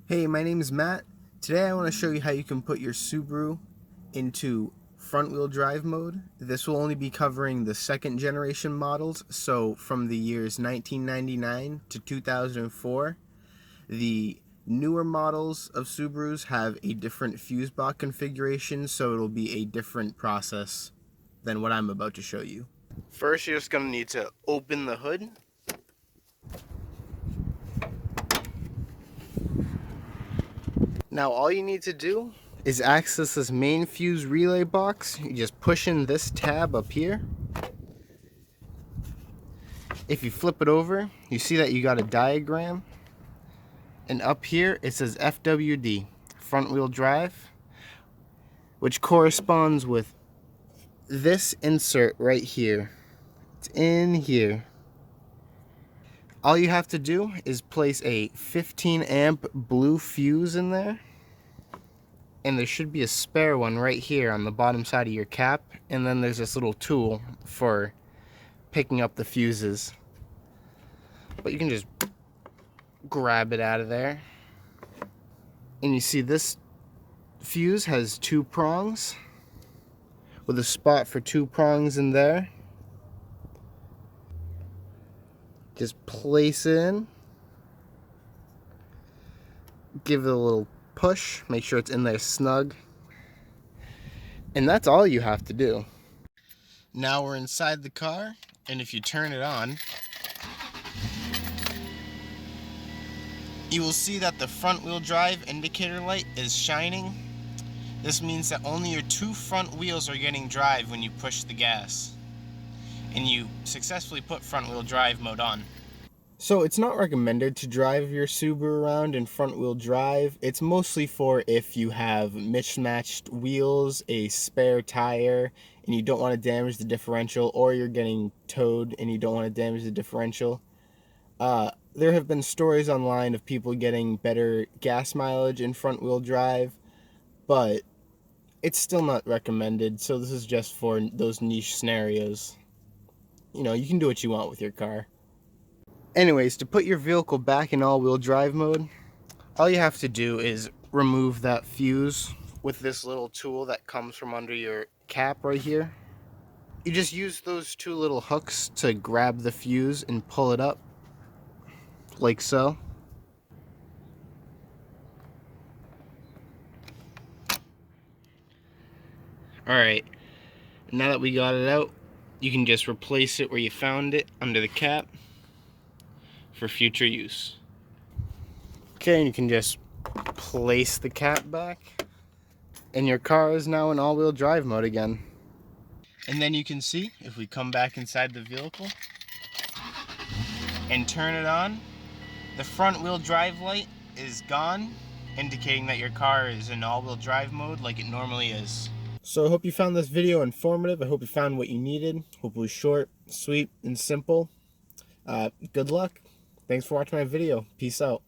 Hey, my name is Matt. Today I want to show you how you can put your Subaru into front-wheel drive mode. This will only be covering the second generation models, so from the years 1999 to 2004. The newer models of Subarus have a different fuse box configuration, so it'll be a different process than what I'm about to show you. First, you're just going to need to open the hood. Now all you need to do is access this main fuse relay box. You just push in this tab up here. If you flip it over, you see that you got a diagram. And up here it says FWD, front wheel drive, which corresponds with this insert right here. It's in here. All you have to do is place a 15 amp blue fuse in there. And there should be a spare one right here on the bottom side of your cap, and then there's this little tool for picking up the fuses, but you can just grab it out of there. And you see this fuse has two prongs with a spot for two prongs in there. Just place it in, give it a little push, make sure it's in there snug, and that's all you have to do. Now we're inside the car, and if you turn it on, you will see that the front wheel drive indicator light is shining. This means that only your two front wheels are getting drive when you push the gas, and you successfully put front wheel drive mode on. So it's not recommended to drive your Subaru around in front wheel drive. It's mostly for if you have mismatched wheels, a spare tire, and you don't want to damage the differential, or you're getting towed and you don't want to damage the differential. There have been stories online of people getting better gas mileage in front wheel drive, but it's still not recommended, so this is just for those niche scenarios. You know, you can do what you want with your car. Anyways, to put your vehicle back in all-wheel drive mode, all you have to do is remove that fuse with this little tool that comes from under your cap right here. You just use those two little hooks to grab the fuse and pull it up, like so. Alright, now that we got it out, you can just replace it where you found it, under the cap, for future use. Okay, and you can just place the cap back, and your car is now in all-wheel drive mode again. And then you can see, if we come back inside the vehicle and turn it on, the front wheel drive light is gone, indicating that your car is in all-wheel drive mode like it normally is. So I hope you found this video informative. I hope you found what you needed. Hope it was short, sweet, and simple. Good luck. Thanks for watching my video. Peace out.